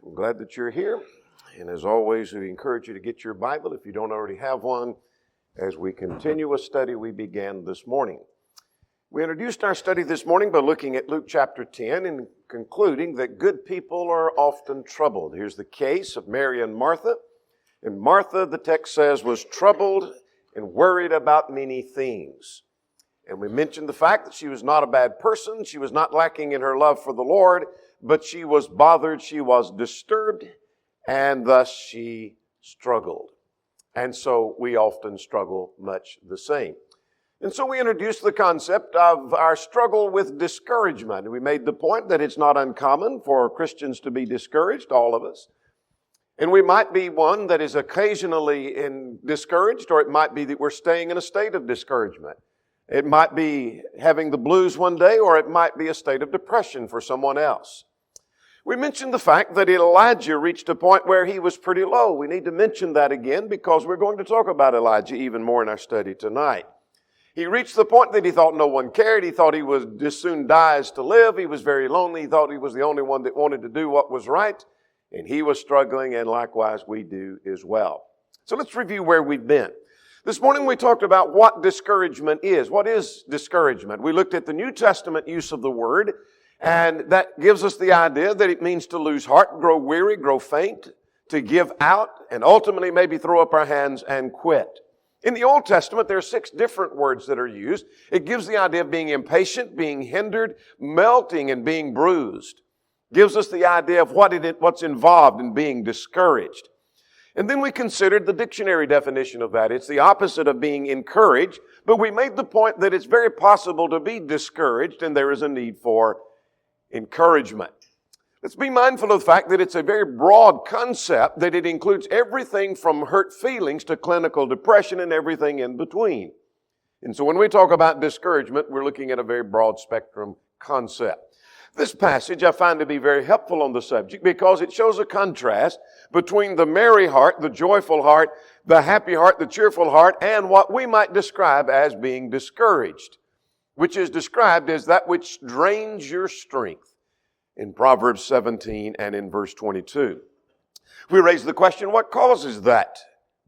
I'm glad that you're here. And as always, we encourage you to get your Bible if you don't already have one as we continue a study we began this morning. We introduced our study this morning by looking at Luke chapter 10 and concluding that good people are often troubled. Here's the case of Mary and Martha. And Martha, the text says, was troubled and worried about many things. And we mentioned the fact that she was not a bad person. She was not lacking in her love for the Lord, but she was bothered, she was disturbed, and thus she struggled. And so we often struggle much the same. And so we introduced the concept of our struggle with discouragement. We made the point that it's not uncommon for Christians to be discouraged, all of us. And we might be one that is occasionally discouraged, or it might be that we're staying in a state of discouragement. It might be having the blues one day, or it might be a state of depression for someone else. We mentioned the fact that Elijah reached a point where he was pretty low. We need to mention that again because we're going to talk about Elijah even more in our study tonight. He reached the point that he thought no one cared. He thought he would just soon die as to live. He was very lonely. He thought he was the only one that wanted to do what was right. And he was struggling, and likewise we do as well. So let's review where we've been. This morning we talked about what discouragement is. What is discouragement? We looked at the New Testament use of the word, and that gives us the idea that it means to lose heart, grow weary, grow faint, to give out, and ultimately maybe throw up our hands and quit. In the Old Testament, there are 6 different words that are used. It gives the idea of being impatient, being hindered, melting, and being bruised. Gives us the idea of what's involved in being discouraged. And then we considered the dictionary definition of that. It's the opposite of being encouraged, but we made the point that it's very possible to be discouraged, and there is a need for encouragement. Let's be mindful of the fact that it's a very broad concept, that it includes everything from hurt feelings to clinical depression and everything in between. And so when we talk about discouragement, we're looking at a very broad spectrum concept. This passage I find to be very helpful on the subject because it shows a contrast between the merry heart, the joyful heart, the happy heart, the cheerful heart, and what we might describe as being discouraged, which is described as that which drains your strength in Proverbs 17 and in verse 22. We raise the question, what causes that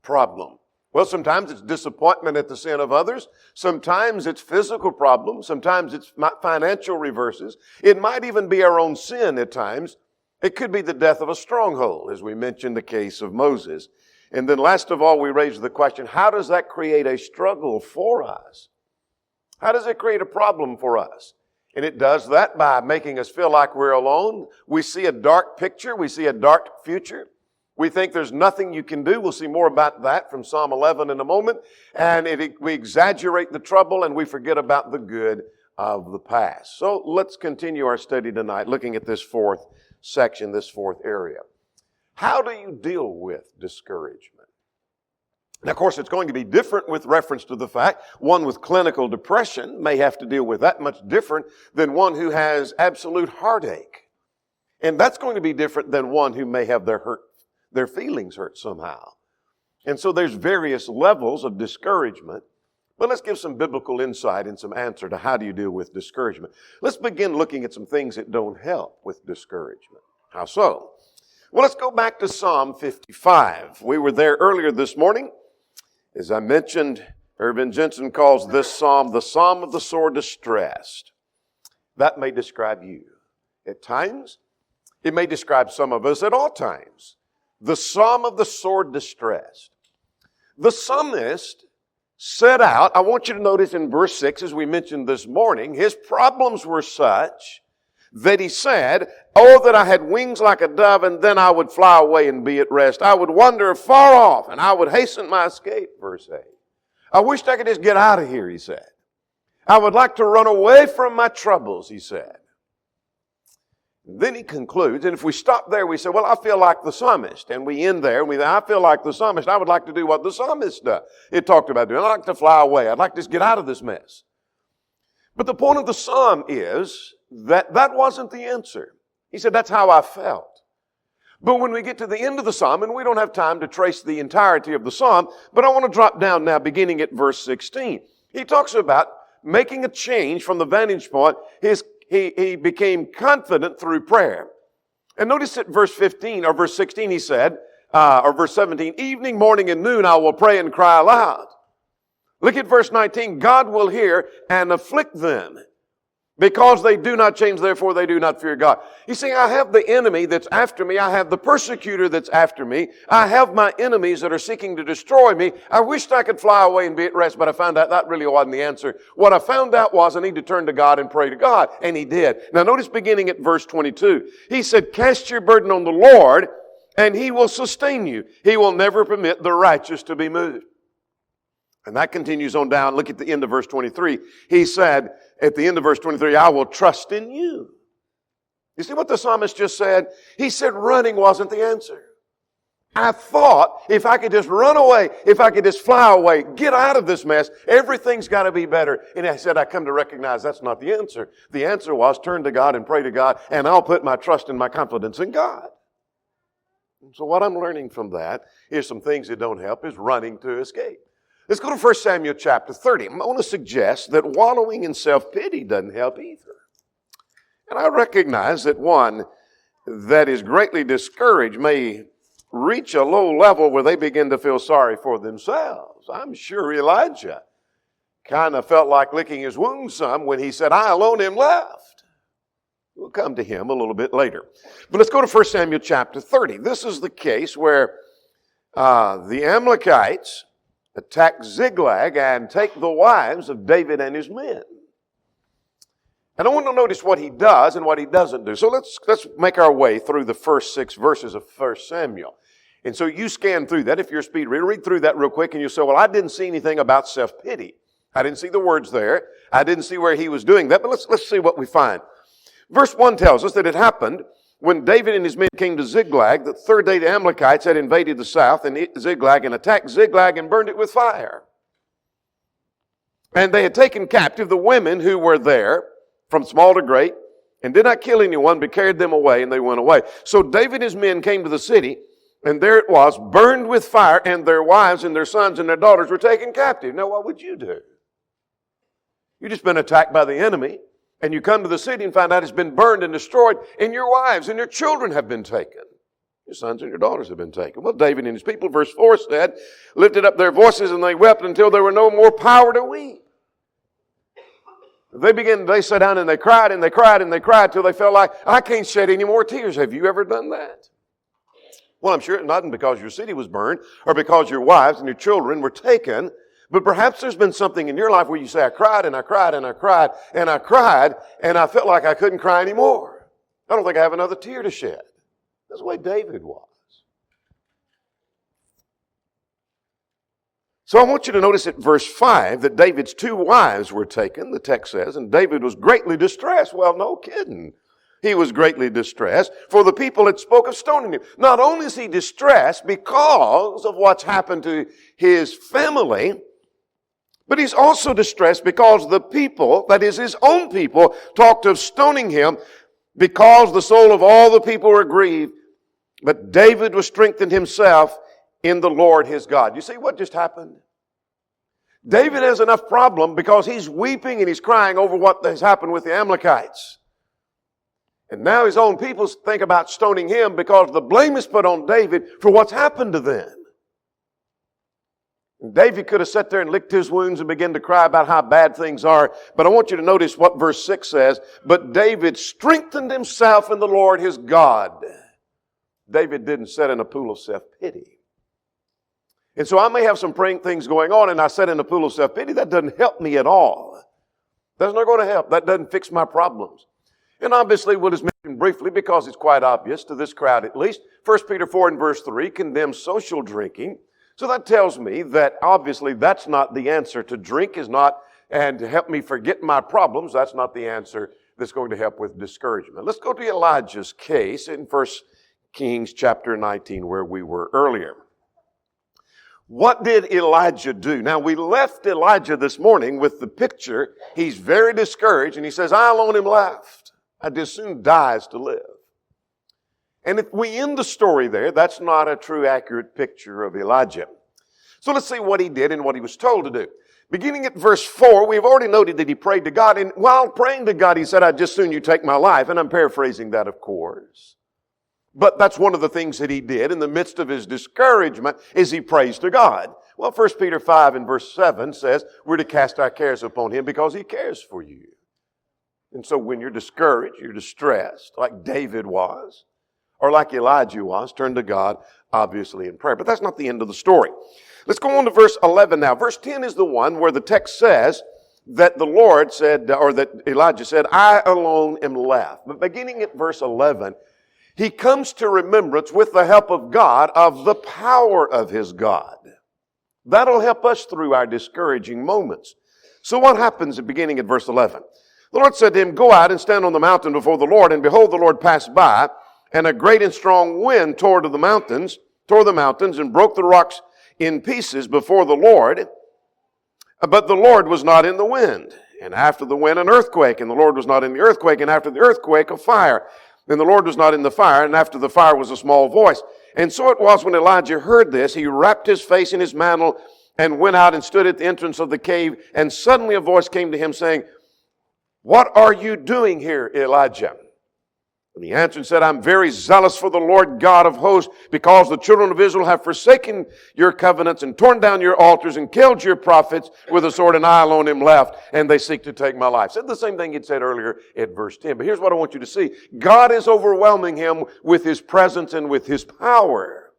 problem? Well, sometimes it's disappointment at the sin of others. Sometimes it's physical problems. Sometimes it's financial reverses. It might even be our own sin at times. It could be the death of a stronghold, as we mentioned the case of Moses. And then last of all, we raise the question, how does that create a struggle for us? How does it create a problem for us? And it does that by making us feel like we're alone. We see a dark picture. We see a dark future. We think there's nothing you can do. We'll see more about that from Psalm 11 in a moment. And we exaggerate the trouble and we forget about the good of the past. So let's continue our study tonight looking at this fourth section, this fourth area. How do you deal with discouragement? Now, of course, it's going to be different with reference to the fact one with clinical depression may have to deal with that much different than one who has absolute heartache. And that's going to be different than one who may have their feelings hurt somehow. And so there's various levels of discouragement. But let's give some biblical insight and some answer to how do you deal with discouragement. Let's begin looking at some things that don't help with discouragement. How so? Well, let's go back to Psalm 55. We were there earlier this morning. As I mentioned, Irvin Jensen calls this psalm the Psalm of the Sore Distressed. That may describe you at times. It may describe some of us at all times. The Psalm of the Sore Distressed. The psalmist set out, I want you to notice in verse 6, as we mentioned this morning, his problems were such that he said, "Oh, that I had wings like a dove, and then I would fly away and be at rest. I would wander far off, and I would hasten my escape," verse 8. I wished I could just get out of here, he said. I would like to run away from my troubles, he said. Then he concludes, and if we stop there, we say, well, I feel like the psalmist. And we end there, and I feel like the psalmist. I would like to do what the psalmist does. It talked about doing. I'd like to fly away. I'd like to just get out of this mess. But the point of the psalm is that wasn't the answer. He said, that's how I felt. But when we get to the end of the psalm, and we don't have time to trace the entirety of the psalm, but I want to drop down now beginning at verse 16. He talks about making a change from the vantage point. He became confident through prayer. And notice at verse 15 or verse 16 he said, or verse 17, evening, morning, and noon I will pray and cry aloud. Look at verse 19. God will hear and afflict them. Because they do not change, therefore they do not fear God. You see, I have the enemy that's after me. I have the persecutor that's after me. I have my enemies that are seeking to destroy me. I wished I could fly away and be at rest, but I found out that really wasn't the answer. What I found out was I need to turn to God and pray to God. And he did. Now notice beginning at verse 22. He said, cast your burden on the Lord, and he will sustain you. He will never permit the righteous to be moved. And that continues on down. Look at the end of verse 23. He said, at the end of verse 23, I will trust in you. You see what the psalmist just said? He said running wasn't the answer. I thought if I could just run away, if I could just fly away, get out of this mess, everything's got to be better. And I said, I come to recognize that's not the answer. The answer was turn to God and pray to God, and I'll put my trust and my confidence in God. So what I'm learning from that is some things that don't help is running to escape. Let's go to 1 Samuel chapter 30. I want to suggest that wallowing in self-pity doesn't help either. And I recognize that one that is greatly discouraged may reach a low level where they begin to feel sorry for themselves. I'm sure Elijah kind of felt like licking his wounds some when he said, I alone am left. We'll come to him a little bit later. But let's go to 1 Samuel chapter 30. This is the case where the Amalekites attack Ziklag and take the wives of David and his men. And I want to notice what he does and what he doesn't do. So let's make our way through the first 6 verses of 1 Samuel. And so you scan through that. If you're a speed reader, read through that real quick and you'll say, well, I didn't see anything about self-pity. I didn't see the words there. I didn't see where he was doing that, but let's see what we find. Verse 1 tells us that it happened when David and his men came to Ziklag, the third day the Amalekites had invaded the south and Ziklag and attacked Ziklag and burned it with fire. And they had taken captive the women who were there from small to great and did not kill anyone but carried them away and they went away. So David and his men came to the city and there it was burned with fire and their wives and their sons and their daughters were taken captive. Now what would you do? You've just been attacked by the enemy. And you come to the city and find out it's been burned and destroyed, and your wives and your children have been taken. Your sons and your daughters have been taken. Well, David and his people, verse 4 said, lifted up their voices and they wept until there were no more power to weep. They sat down and they cried and they cried and they cried till they felt like, I can't shed any more tears. Have you ever done that? Well, I'm sure it's not because your city was burned or because your wives and your children were taken. But perhaps there's been something in your life where you say, I cried and I cried and I cried and I cried and I felt like I couldn't cry anymore. I don't think I have another tear to shed. That's the way David was. So I want you to notice at verse 5 that David's 2 wives were taken, the text says, and David was greatly distressed. Well, no kidding. He was greatly distressed, for the people had spoke of stoning him. Not only is he distressed because of what's happened to his family, but he's also distressed because the people, that is his own people, talked of stoning him because the soul of all the people were grieved. But David was strengthened himself in the Lord his God. You see what just happened? David has enough problem because he's weeping and he's crying over what has happened with the Amalekites. And now his own people think about stoning him because the blame is put on David for what's happened to them. David could have sat there and licked his wounds and began to cry about how bad things are. But I want you to notice what verse 6 says. But David strengthened himself in the Lord his God. David didn't sit in a pool of self-pity. And so I may have some praying things going on and I sat in a pool of self-pity. That doesn't help me at all. That's not going to help. That doesn't fix my problems. And obviously we'll just mention briefly because it's quite obvious to this crowd at least. 1 Peter 4 and verse 3 condemns social drinking. So that tells me that obviously that's not the answer. To drink is not, and to help me forget my problems, that's not the answer that's going to help with discouragement. Let's go to Elijah's case in 1 Kings chapter 19 where we were earlier. What did Elijah do? Now we left Elijah this morning with the picture. He's very discouraged and he says, I alone am left. I'd as soon die as to live. And if we end the story there, that's not a true accurate picture of Elijah. So let's see what he did and what he was told to do. Beginning at verse 4, we've already noted that he prayed to God. And while praying to God, he said, I'd just soon you take my life. And I'm paraphrasing that, of course. But that's one of the things that he did in the midst of his discouragement is he prays to God. Well, 1 Peter 5 and verse 7 says we're to cast our cares upon him because he cares for you. And so when you're discouraged, you're distressed, like David was, or like Elijah was, turn to God, obviously, in prayer. But that's not the end of the story. Let's go on to verse 11 now. Verse 10 is the one where the text says that the Lord said, or that Elijah said, I alone am left. But beginning at verse 11, he comes to remembrance with the help of God of the power of his God. That'll help us through our discouraging moments. So what happens at beginning at verse 11? The Lord said to him, go out and stand on the mountain before the Lord. And behold, the Lord passed by, and a great and strong wind tore the mountains, and broke the rocks in pieces before the Lord. But the Lord was not in the wind. And after the wind, an earthquake, and the Lord was not in the earthquake. And after the earthquake, a fire. And the Lord was not in the fire, and after the fire was a small voice. And so it was when Elijah heard this, he wrapped his face in his mantle and went out and stood at the entrance of the cave. And suddenly a voice came to him saying, what are you doing here, Elijah? And he answered and said, I'm very zealous for the Lord God of hosts, because the children of Israel have forsaken your covenants and torn down your altars and killed your prophets with a sword, and I alone am left, and they seek to take my life. Said the same thing he'd said earlier at verse 10. But here's what I want you to see. God is overwhelming him with his presence and with his power.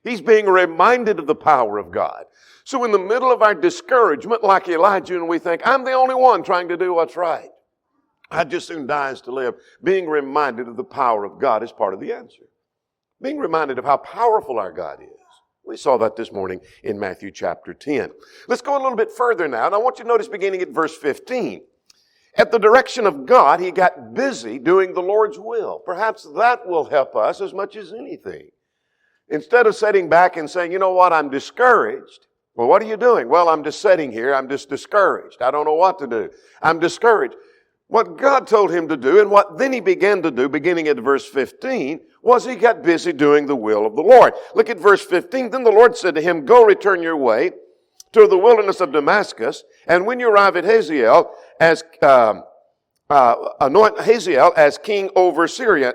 He's being reminded of the power of God. So in the middle of our discouragement, like Elijah, and we think, I'm the only one trying to do what's right, I'd just soon die as to live. Being reminded of the power of God is part of the answer. Being reminded of how powerful our God is. We saw that this morning in Matthew chapter 10. Let's go a little bit further now, and I want you to notice beginning at verse 15. At the direction of God, he got busy doing the Lord's will. Perhaps that will help us as much as anything. Instead of sitting back and saying, you know what, I'm discouraged. Well, what are you doing? Well, I'm just sitting here. I'm just discouraged. I don't know what to do. I'm discouraged. What God told him to do, and what then he began to do, beginning at verse 15, was he got busy doing the will of the Lord. Look at verse 15. Then the Lord said to him, go return your way to the wilderness of Damascus, and when you arrive at Hazael, anoint Hazael as king over Syria,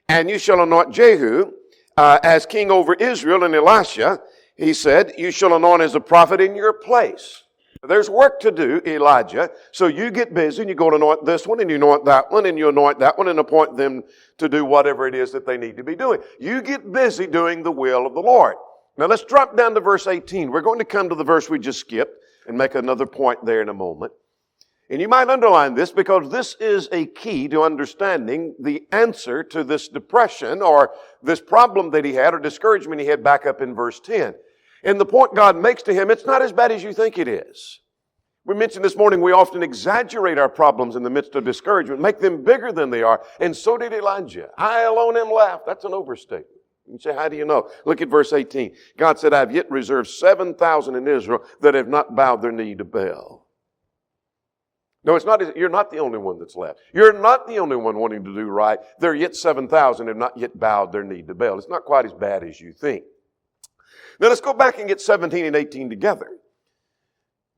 and you shall anoint Jehu as king over Israel, and Elisha, he said, you shall anoint as a prophet in your place. There's work to do, Elijah. So you get busy and you go to anoint this one and you anoint that one and you anoint that one and appoint them to do whatever it is that they need to be doing. You get busy doing the will of the Lord. Now let's drop down to verse 18. We're going to come to the verse we just skipped and make another point there in a moment. And you might underline this because this is a key to understanding the answer to this depression or this problem that he had or discouragement he had back up in verse 10. And the point God makes to him, it's not as bad as you think it is. We mentioned this morning we often exaggerate our problems in the midst of discouragement, make them bigger than they are. And so did Elijah. I alone am left. That's an overstatement. You say, how do you know? Look at verse 18. God said, I have yet reserved 7,000 in Israel that have not bowed their knee to Baal. No, it's not. You're not the only one that's left. You're not the only one wanting to do right. There are yet 7,000 have not yet bowed their knee to Baal. It's not quite as bad as you think. Now let's go back and get 17 and 18 together.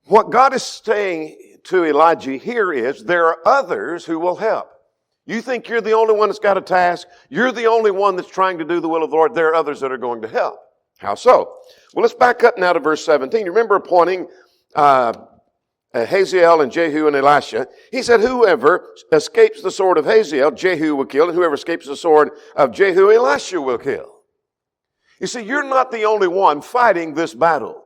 What God is saying to Elijah here is there are others who will help. You think you're the only one that's got a task. You're the only one that's trying to do the will of the Lord. There are others that are going to help. How so? Well, let's back up now to verse 17. You remember appointing Hazael and Jehu and Elisha. He said, whoever escapes the sword of Hazael, Jehu will kill, and whoever escapes the sword of Jehu, Elisha will kill. You see, you're not the only one fighting this battle.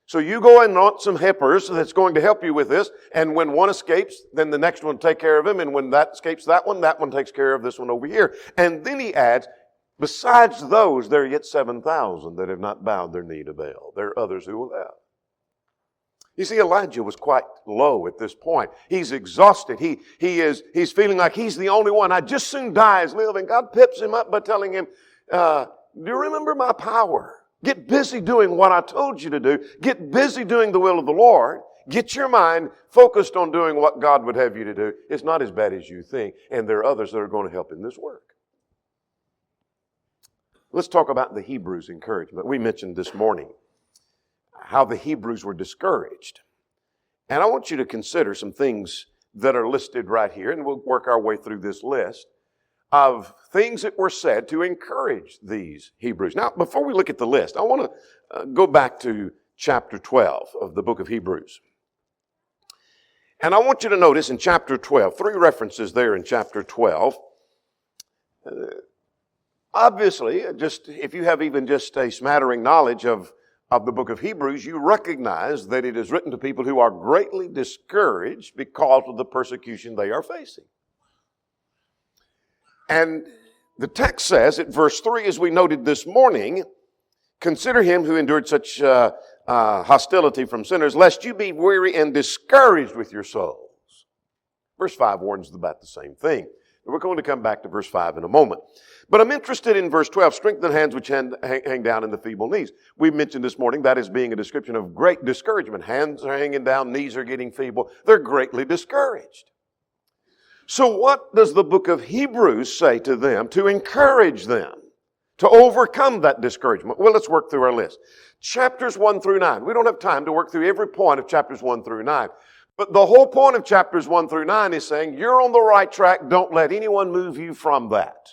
So you go and anoint some helpers that's going to help you with this, and when one escapes, then the next one will take care of him, and when that escapes that one takes care of this one over here. And then he adds, besides those, there are yet 7,000 that have not bowed their knee to Baal. There are others who will help. You see, Elijah was quite low at this point. He's exhausted. He's feeling like he's the only one. I'd just soon die as live. And God pips him up by telling him, do you remember my power? Get busy doing what I told you to do. Get busy doing the will of the Lord. Get your mind focused on doing what God would have you to do. It's not as bad as you think. And there are others that are going to help in this work. Let's talk about the Hebrews' encouragement. We mentioned this morning how the Hebrews were discouraged. And I want you to consider some things that are listed right here, and we'll work our way through this list of things that were said to encourage these Hebrews. Now, before we look at the list, I want to go back to chapter 12 of the book of Hebrews. And I want you to notice in chapter 12, 3 references there in chapter 12. Obviously, just if you have even just a smattering knowledge of the book of Hebrews, you recognize that it is written to people who are greatly discouraged because of the persecution they are facing. And the text says at verse 3, as we noted this morning, consider him who endured such hostility from sinners, lest you be weary and discouraged with your souls. Verse 5 warns about the same thing. We're going to come back to verse 5 in a moment. But I'm interested in verse 12, strengthen hands which hang down and the feeble knees. We mentioned this morning that as being a description of great discouragement. Hands are hanging down, knees are getting feeble. They're greatly discouraged. So what does the book of Hebrews say to them to encourage them to overcome that discouragement? Well, let's work through our list. Chapters 1 through 9. We don't have time to work through every point of chapters 1 through 9. But the whole point of chapters 1 through 9 is saying you're on the right track. Don't let anyone move you from that.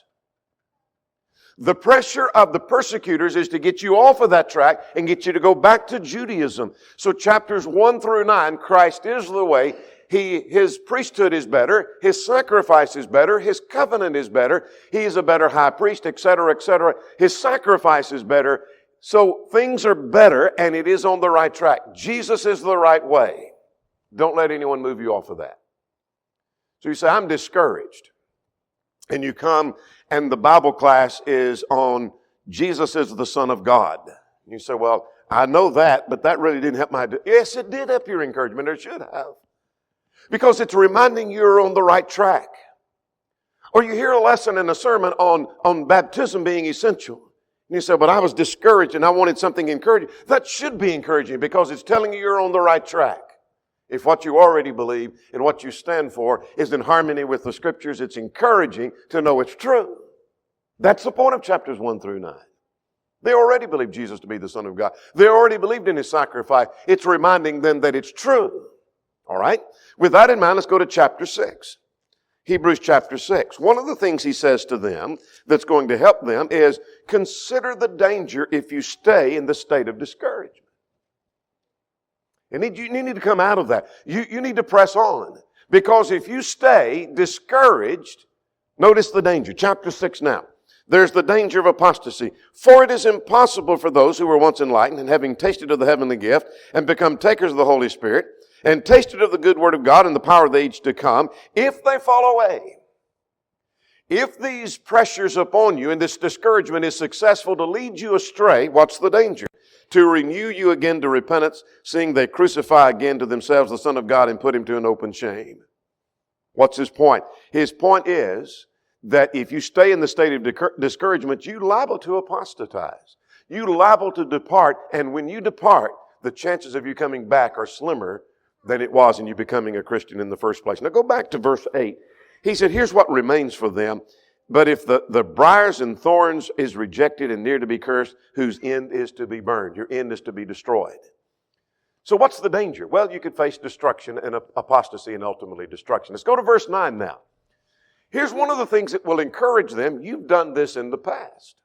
The pressure of the persecutors is to get you off of that track and get you to go back to Judaism. So chapters 1 through 9, Christ is the way. His priesthood is better. His sacrifice is better. His covenant is better. He is a better high priest, etc., etc. His sacrifice is better. So things are better and it is on the right track. Jesus is the right way. Don't let anyone move you off of that. So you say, I'm discouraged. And you come and the Bible class is on Jesus is the Son of God. You say, well, I know that, but that really didn't help my... Yes, it did help your encouragement. It should have. Because it's reminding you you're on the right track. Or you hear a lesson in a sermon on baptism being essential. And you say, but I was discouraged and I wanted something encouraging. That should be encouraging because it's telling you you're on the right track. If what you already believe and what you stand for is in harmony with the Scriptures, it's encouraging to know it's true. That's the point of chapters 1 through 9. They already believed Jesus to be the Son of God. They already believed in His sacrifice. It's reminding them that it's true. All right? With that in mind, let's go to chapter 6. Hebrews chapter 6. One of the things he says to them that's going to help them is consider the danger if you stay in the state of discouragement. And you need to come out of that. You need to press on. Because if you stay discouraged, notice the danger. Chapter 6 now. There's the danger of apostasy. For it is impossible for those who were once enlightened and having tasted of the heavenly gift and become takers of the Holy Spirit and tasted of the good word of God and the power of the age to come, if they fall away. If these pressures upon you and this discouragement is successful to lead you astray, what's the danger? To renew you again to repentance, seeing they crucify again to themselves the Son of God and put Him to an open shame. What's his point? His point is that if you stay in the state of discouragement, you're liable to apostatize. You're liable to depart, and when you depart, the chances of you coming back are slimmer than it was in you becoming a Christian in the first place. Now go back to verse 8. He said, here's what remains for them. But if the briars and thorns is rejected and near to be cursed, whose end is to be burned. Your end is to be destroyed. So what's the danger? Well, you could face destruction and apostasy and ultimately destruction. Let's go to verse 9 now. Here's one of the things that will encourage them. You've done this in the past.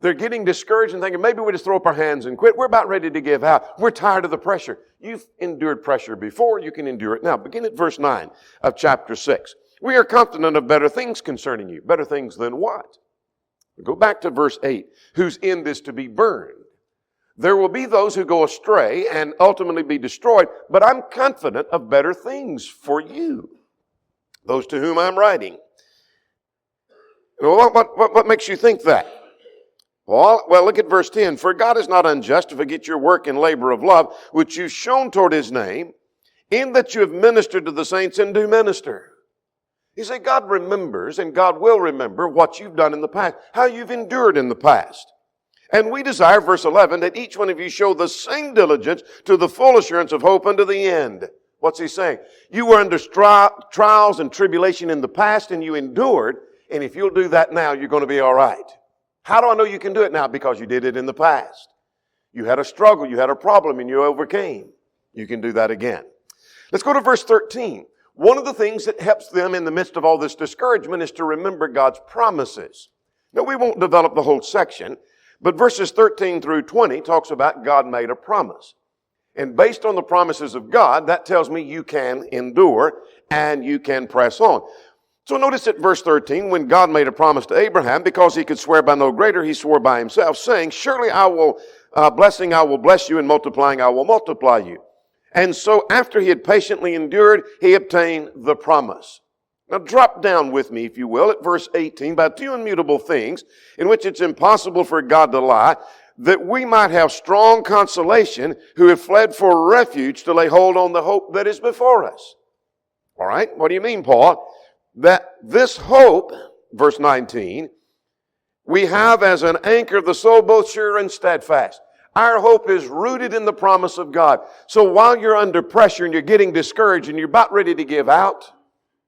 They're getting discouraged and thinking, maybe we just throw up our hands and quit. We're about ready to give out. We're tired of the pressure. You've endured pressure before. You can endure it now. Begin at verse 9 of chapter 6. We are confident of better things concerning you. Better things than what? Go back to verse 8. Whose end is to be burned. There will be those who go astray and ultimately be destroyed, but I'm confident of better things for you. Those to whom I'm writing. What makes you think that? Well, look at verse 10. For God is not unjust to forget your work and labor of love, which you've shown toward His name, in that you have ministered to the saints and do minister. You say God remembers and God will remember what you've done in the past, how you've endured in the past. And we desire, verse 11, that each one of you show the same diligence to the full assurance of hope unto the end. What's he saying? You were under trials and tribulation in the past and you endured, and if you'll do that now, you're going to be all right. How do I know you can do it now? Because you did it in the past. You had a struggle, you had a problem, and you overcame. You can do that again. Let's go to verse 13. one of the things that helps them in the midst of all this discouragement is to remember God's promises. Now, we won't develop the whole section, but verses 13 through 20 talks about God made a promise. And based on the promises of God, that tells me you can endure and you can press on. So notice at verse 13, when God made a promise to Abraham, because he could swear by no greater, he swore by himself, saying, surely I will bless you, and multiplying I will multiply you. And so after he had patiently endured, he obtained the promise. Now drop down with me, if you will, at verse 18, by two immutable things, in which it's impossible for God to lie, that we might have strong consolation who have fled for refuge to lay hold on the hope that is before us. All right, what do you mean, Paul? That this hope, verse 19, we have as an anchor of the soul, both sure and steadfast. Our hope is rooted in the promise of God. So while you're under pressure and you're getting discouraged and you're about ready to give out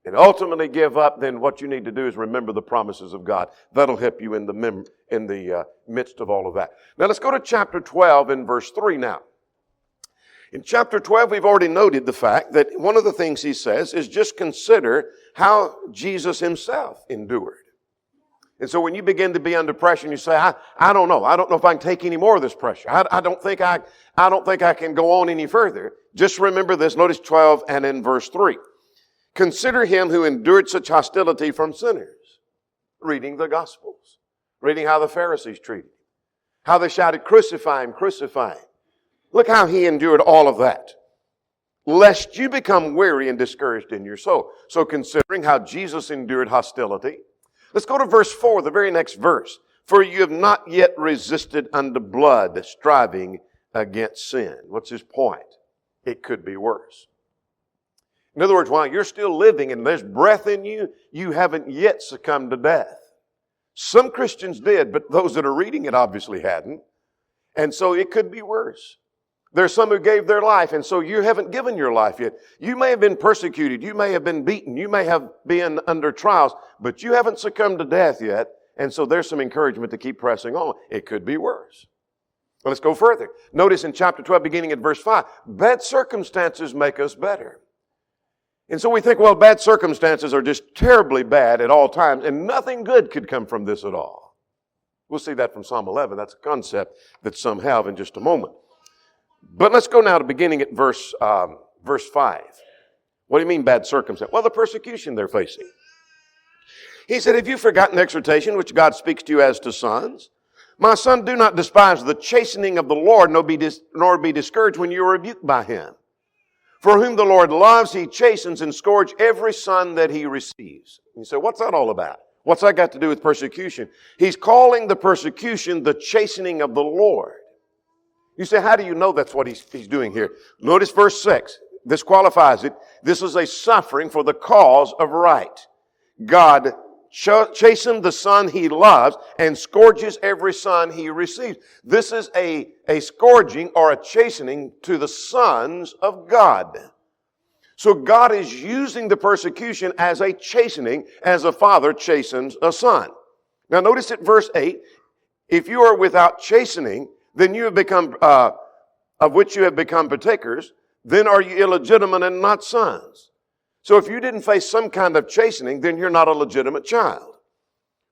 and ultimately give up, then what you need to do is remember the promises of God. That'll help you in the midst of all of that. Now let's go to chapter 12 and verse 3 now. In chapter 12, we've already noted the fact that one of the things he says is just consider how Jesus himself endured. And so when you begin to be under pressure and you say, I don't know. I don't know if I can take any more of this pressure. I don't think I can go on any further. Just remember this. Notice 12 and in verse 3. Consider him who endured such hostility from sinners. Reading the Gospels. Reading how the Pharisees treated him. How they shouted, crucify him, crucify him. Look how he endured all of that. Lest you become weary and discouraged in your soul. So considering how Jesus endured hostility, let's go to verse 4, the very next verse. For you have not yet resisted unto blood, striving against sin. What's his point? It could be worse. In other words, while you're still living and there's breath in you, you haven't yet succumbed to death. Some Christians did, but those that are reading it obviously hadn't. And so it could be worse. There's some who gave their life, and so you haven't given your life yet. You may have been persecuted. You may have been beaten. You may have been under trials, but you haven't succumbed to death yet. And so there's some encouragement to keep pressing on. It could be worse. Well, let's go further. Notice in chapter 12, beginning at verse 5, bad circumstances make us better. And so we think, well, bad circumstances are just terribly bad at all times, and nothing good could come from this at all. We'll see that from Psalm 11. That's a concept that some have in just a moment. But let's go now to beginning at verse 5. What do you mean bad circumstance? Well, the persecution they're facing. He said, have you forgotten exhortation which God speaks to you as to sons? My son, do not despise the chastening of the Lord, nor be discouraged when you are rebuked by him. For whom the Lord loves, he chastens and scourges every son that he receives. You say, what's that all about? What's that got to do with persecution? He's calling the persecution the chastening of the Lord. You say, how do you know that's what he's doing here? Notice verse 6. This qualifies it. This is a suffering for the cause of right. God chastens the son he loves and scourges every son he receives. This is a scourging or a chastening to the sons of God. So God is using the persecution as a chastening, as a father chastens a son. Now notice at verse 8, if you are without chastening, then you have become, of which you have become partakers, then are you illegitimate and not sons. So if you didn't face some kind of chastening, then you're not a legitimate child.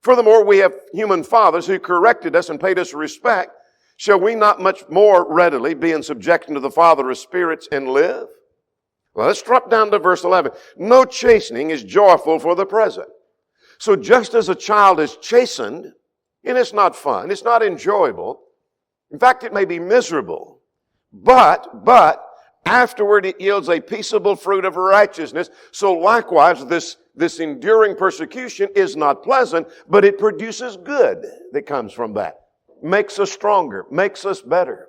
Furthermore, we have human fathers who corrected us and paid us respect. Shall we not much more readily be in subjection to the Father of spirits and live? Well, let's drop down to verse 11. No chastening is joyful for the present. So just as a child is chastened, and it's not fun, it's not enjoyable, in fact, it may be miserable, but afterward it yields a peaceable fruit of righteousness. So likewise, this enduring persecution is not pleasant, but it produces good that comes from that. Makes us stronger, makes us better,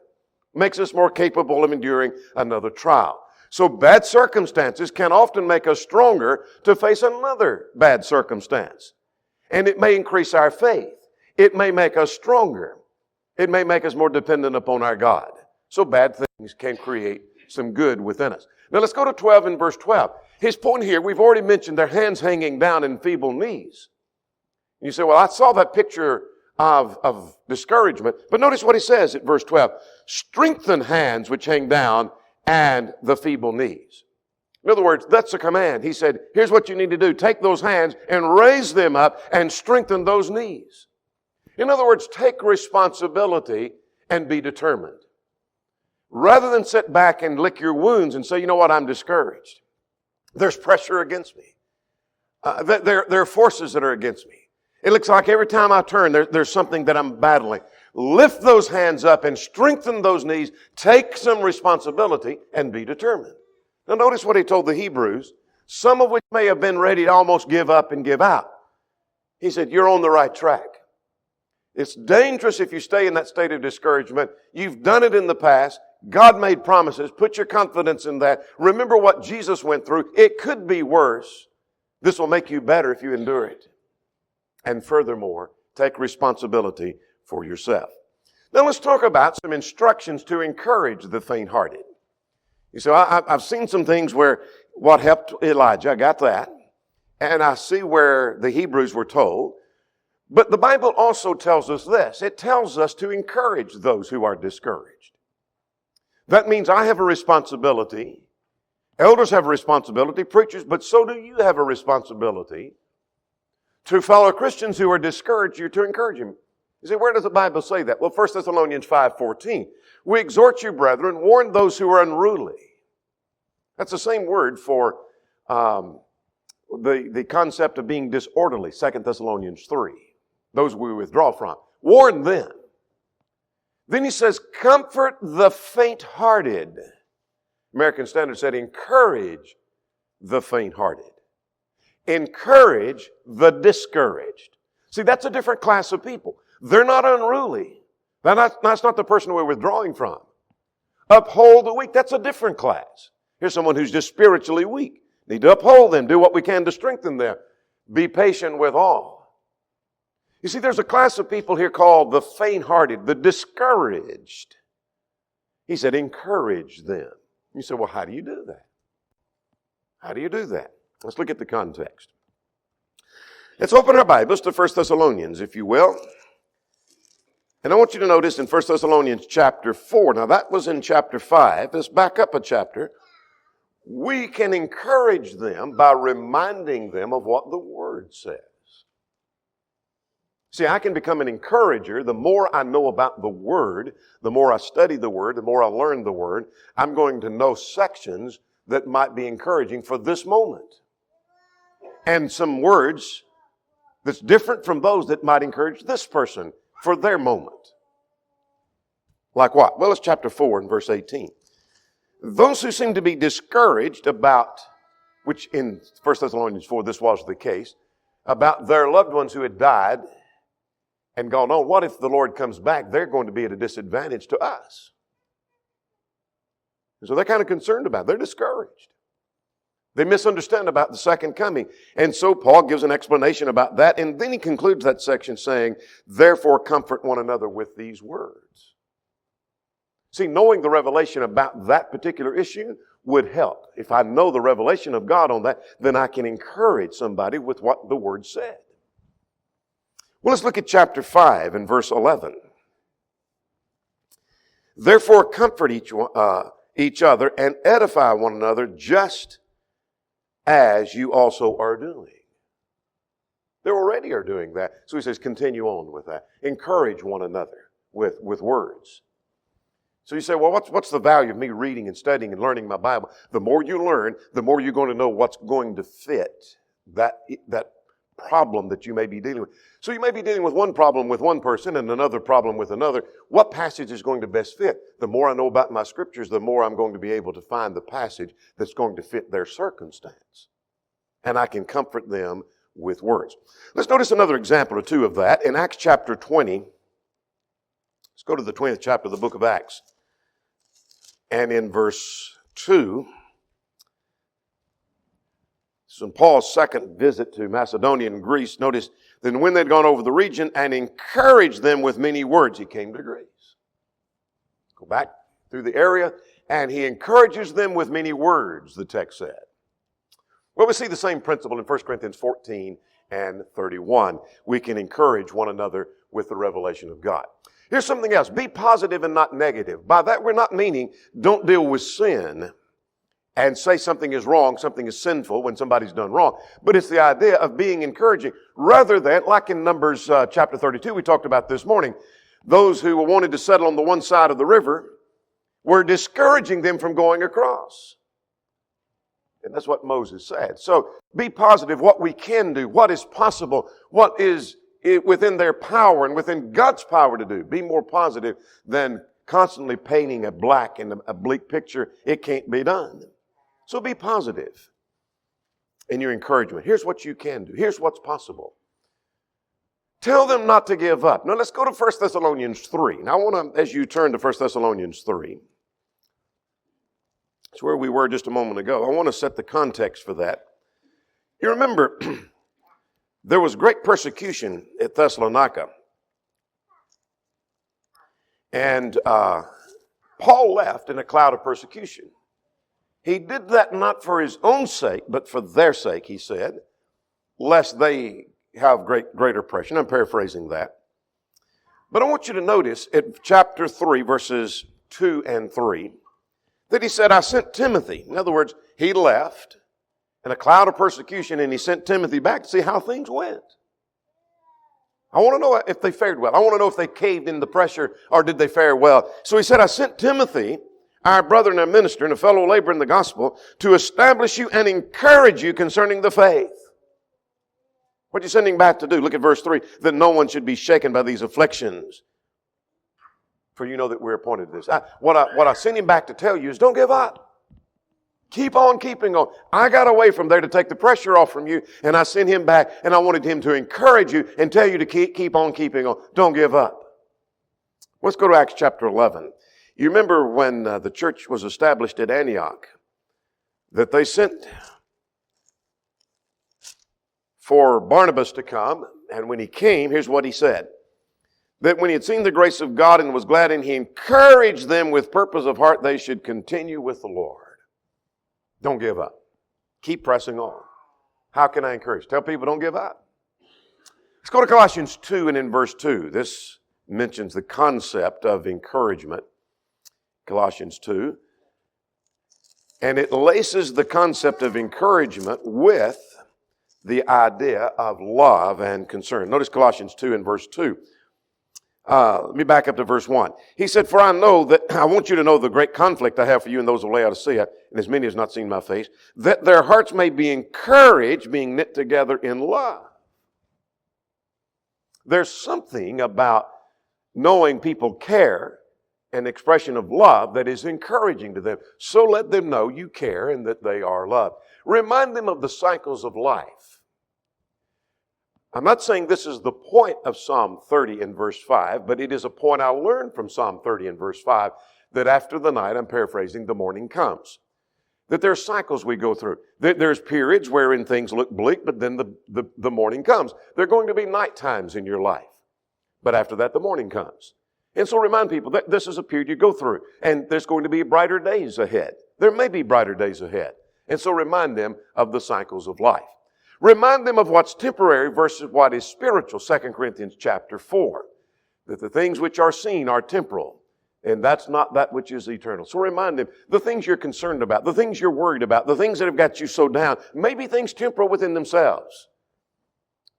makes us more capable of enduring another trial. So bad circumstances can often make us stronger to face another bad circumstance. And it may increase our faith. It may make us stronger. It may make us more dependent upon our God. So bad things can create some good within us. Now let's go to 12 and verse 12. His point here, we've already mentioned their hands hanging down and feeble knees. And you say, well, I saw that picture of discouragement. But notice what he says at verse 12. Strengthen hands which hang down and the feeble knees. In other words, that's a command. He said, here's what you need to do. Take those hands and raise them up and strengthen those knees. In other words, take responsibility and be determined. Rather than sit back and lick your wounds and say, you know what, I'm discouraged. There's pressure against me. There are forces that are against me. It looks like every time I turn, there's something that I'm battling. Lift those hands up and strengthen those knees. Take some responsibility and be determined. Now notice what he told the Hebrews, some of which may have been ready to almost give up and give out. He said, you're on the right track. It's dangerous if you stay in that state of discouragement. You've done it in the past. God made promises. Put your confidence in that. Remember what Jesus went through. It could be worse. This will make you better if you endure it. And furthermore, take responsibility for yourself. Now let's talk about some instructions to encourage the faint-hearted. You see, I've seen some things where what helped Elijah, I got that. And I see where the Hebrews were told. But the Bible also tells us this. It tells us to encourage those who are discouraged. That means I have a responsibility. Elders have a responsibility, preachers, but so do you have a responsibility to fellow Christians who are discouraged, you're to encourage them. You say, where does the Bible say that? Well, 1 Thessalonians 5:14. We exhort you, brethren, warn those who are unruly. That's the same word for the concept of being disorderly, 2 Thessalonians 3. Those we withdraw from. Warn them. Then he says, comfort the faint-hearted. American Standard said, encourage the faint-hearted. Encourage the discouraged. See, that's a different class of people. They're not unruly. That's not the person we're withdrawing from. Uphold the weak. That's a different class. Here's someone who's just spiritually weak. Need to uphold them. Do what we can to strengthen them. Be patient with all. You see, there's a class of people here called the faint-hearted, the discouraged. He said, encourage them. You say, well, how do you do that? How do you do that? Let's look at the context. Let's open our Bibles to 1 Thessalonians, if you will. And I want you to notice in 1 Thessalonians chapter 4, now that was in chapter 5. Let's back up a chapter. We can encourage them by reminding them of what the Word says. See, I can become an encourager. The more I know about the Word, the more I study the Word, the more I learn the Word, I'm going to know sections that might be encouraging for this moment. And some words that's different from those that might encourage this person for their moment. Like what? Well, it's chapter 4 and verse 18. Those who seem to be discouraged about, which in 1 Thessalonians 4 this was the case, about their loved ones who had died and gone on. What if the Lord comes back? They're going to be at a disadvantage to us. And so they're kind of concerned about it. They're discouraged. They misunderstand about the second coming. And so Paul gives an explanation about that. And then he concludes that section saying, therefore comfort one another with these words. See, knowing the revelation about that particular issue would help. If I know the revelation of God on that, then I can encourage somebody with what the Word said. Well, let's look at chapter 5 and verse 11. Therefore comfort each other and edify one another just as you also are doing. They already are doing that. So he says, continue on with that. Encourage one another with words. So you say, well, what's the value of me reading and studying and learning my Bible? The more you learn, the more you're going to know what's going to fit that problem that you may be dealing with. So you may be dealing with one problem with one person and another problem with another. What passage is going to best fit? The more I know about my scriptures, the more I'm going to be able to find the passage that's going to fit their circumstance. And I can comfort them with words. Let's notice another example or two of that. In Acts chapter 20, let's go to the 20th chapter of the book of Acts. And in verse 2, this is Paul's second visit to Macedonia and Greece. Notice, then when they'd gone over the region and encouraged them with many words, he came to Greece. Go back through the area, and he encourages them with many words, the text said. Well, we see the same principle in 1 Corinthians 14 and 31. We can encourage one another with the revelation of God. Here's something else. Be positive and not negative. By that, we're not meaning don't deal with sin and say something is wrong, something is sinful when somebody's done wrong. But it's the idea of being encouraging rather than, like in Numbers chapter 32 we talked about this morning, those who wanted to settle on the one side of the river were discouraging them from going across. And that's what Moses said. So be positive what we can do, what is possible, what is within their power and within God's power to do. Be more positive than constantly painting a black and a bleak picture. It can't be done. So be positive in your encouragement. Here's what you can do. Here's what's possible. Tell them not to give up. Now let's go to 1 Thessalonians 3. Now I want to, as you turn to 1 Thessalonians 3, it's where we were just a moment ago. I want to set the context for that. You remember, there was great persecution at Thessalonica. And Paul left in a cloud of persecution. He did that not for his own sake, but for their sake, he said, lest they have great oppression. I'm paraphrasing that. But I want you to notice in chapter 3, verses 2 and 3, that he said, I sent Timothy. In other words, he left in a cloud of persecution and he sent Timothy back to see how things went. I want to know if they fared well. I want to know if they caved in the pressure or did they fare well. So he said, I sent Timothy, our brother and our minister and a fellow laborer in the gospel, to establish you and encourage you concerning the faith. What are you sending back to do? Look at verse 3. That no one should be shaken by these afflictions. For you know that we're appointed to this. What I send him back to tell you is don't give up. Keep on keeping on. I got away from there to take the pressure off from you, and I sent him back, and I wanted him to encourage you and tell you to keep on keeping on. Don't give up. Let's go to Acts chapter 11. You remember when the church was established at Antioch, that they sent for Barnabas to come, and when he came, here's what he said. That when he had seen the grace of God and was glad, and he encouraged them with purpose of heart, they should continue with the Lord. Don't give up. Keep pressing on. How can I encourage? Tell people don't give up. Let's go to Colossians 2 and in verse 2. This mentions the concept of encouragement. Colossians 2. And it laces the concept of encouragement with the idea of love and concern. Notice Colossians 2 and verse 2. Let me back up to verse 1. He said, for I know that, I want you to know the great conflict I have for you and those of Laodicea, and as many as not seen my face, that their hearts may be encouraged, being knit together in love. There's something about knowing people care, an expression of love that is encouraging to them. So let them know you care and that they are loved. Remind them of the cycles of life. I'm not saying this is the point of Psalm 30 and verse 5, but it is a point I learned from Psalm 30 and verse 5, that after the night, I'm paraphrasing, the morning comes. That there are cycles we go through. There's periods wherein things look bleak, but then the morning comes. There are going to be night times in your life, but after that, the morning comes. And so remind people that this is a period you go through, and there's going to be brighter days ahead. There may be brighter days ahead. And so remind them of the cycles of life. Remind them of what's temporary versus what is spiritual. 2 Corinthians chapter 4. That the things which are seen are temporal. And that's not that which is eternal. So remind them, the things you're concerned about, the things you're worried about, the things that have got you so down, maybe things temporal within themselves.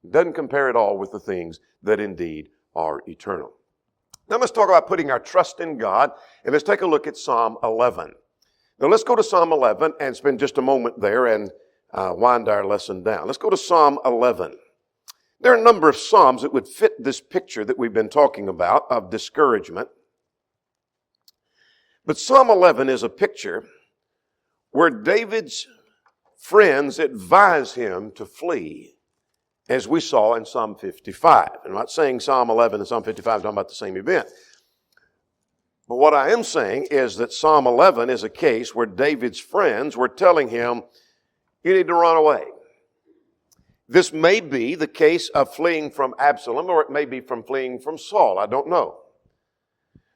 It doesn't compare at all with the things that indeed are eternal. Now let's talk about putting our trust in God. And let's take a look at Psalm 11. Now let's go to Psalm 11 and spend just a moment there and wind our lesson down. Let's go to Psalm 11. There are a number of Psalms that would fit this picture that we've been talking about of discouragement. But Psalm 11 is a picture where David's friends advise him to flee, as we saw in Psalm 55. I'm not saying Psalm 11 and Psalm 55 are talking about the same event. But what I am saying is that Psalm 11 is a case where David's friends were telling him, you need to run away. This may be the case of fleeing from Absalom, or it may be from fleeing from Saul. I don't know.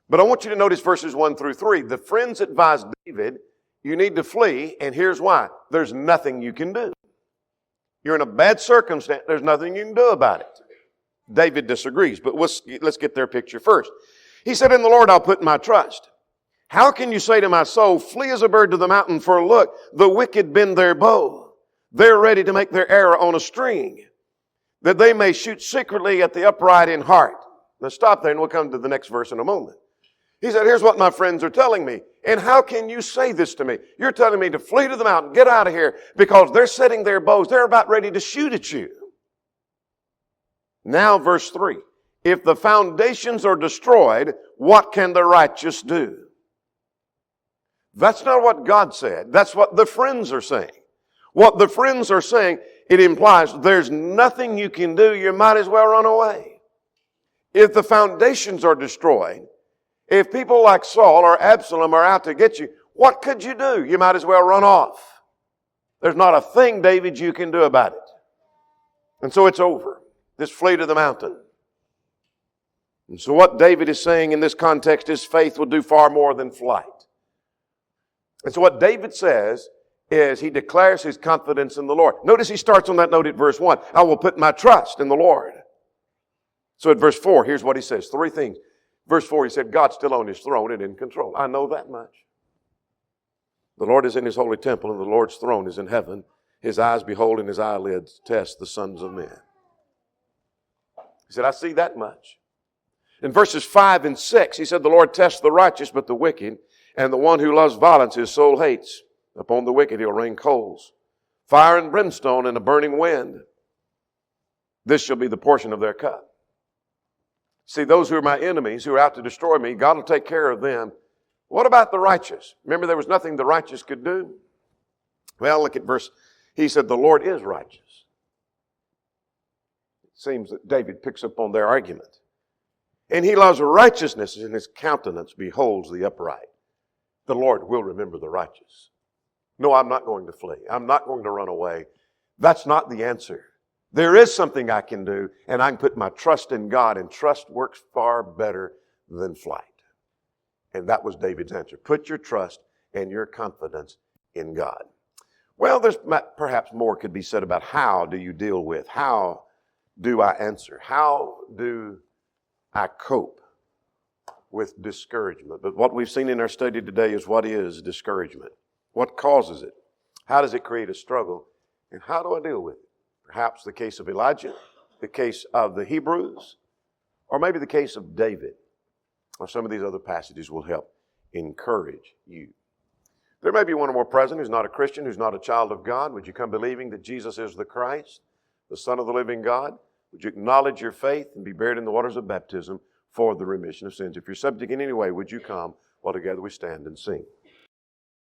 But I want you to notice verses 1 through 3. The friends advised David, you need to flee, and here's why. There's nothing you can do. You're in a bad circumstance. There's nothing you can do about it. David disagrees, but let's get their picture first. He said, in the Lord I'll put my trust. How can you say to my soul, flee as a bird to the mountain, for look, the wicked bend their bow. They're ready to make their arrow on a string, that they may shoot secretly at the upright in heart. Now stop there and we'll come to the next verse in a moment. He said, here's what my friends are telling me. And how can you say this to me? You're telling me to flee to the mountain, get out of here, because they're setting their bows. They're about ready to shoot at you. Now verse 3. If the foundations are destroyed, what can the righteous do? That's not what God said. That's what the friends are saying. What the friends are saying, it implies there's nothing you can do. You might as well run away. If the foundations are destroyed, if people like Saul or Absalom are out to get you, what could you do? You might as well run off. There's not a thing, David, you can do about it. And so it's over. Just flee to the mountain. And so what David is saying in this context is faith will do far more than flight. And so what David says is he declares his confidence in the Lord. Notice he starts on that note at verse 1. I will put my trust in the Lord. So at verse 4, here's what he says. Three things. Verse 4, he said, God's still on his throne and in control. I know that much. The Lord is in his holy temple and the Lord's throne is in heaven. His eyes behold and his eyelids test the sons of men. He said, I see that much. In verses 5 and 6, he said, the Lord tests the righteous but the wicked, and the one who loves violence his soul hates. Upon the wicked he'll rain coals, fire and brimstone and a burning wind. This shall be the portion of their cup. See, those who are my enemies, who are out to destroy me, God will take care of them. What about the righteous? Remember, there was nothing the righteous could do? Well, look at verse, he said, the Lord is righteous. It seems that David picks up on their argument. And he loves righteousness, and his countenance beholds the upright. The Lord will remember the righteous. No, I'm not going to flee. I'm not going to run away. That's not the answer. There is something I can do, and I can put my trust in God, and trust works far better than flight. And that was David's answer. Put your trust and your confidence in God. Well, there's perhaps more could be said about how do you deal with, how do I answer, how do I cope with discouragement. But what we've seen in our study today is what is discouragement. What causes it? How does it create a struggle? And how do I deal with it? Perhaps the case of Elijah, the case of the Hebrews, or maybe the case of David, or some of these other passages will help encourage you. There may be one or more present who's not a Christian, who's not a child of God. Would you come believing that Jesus is the Christ, the Son of the living God? Would you acknowledge your faith and be buried in the waters of baptism for the remission of sins? If you're subject in any way, would you come while together we stand and sing?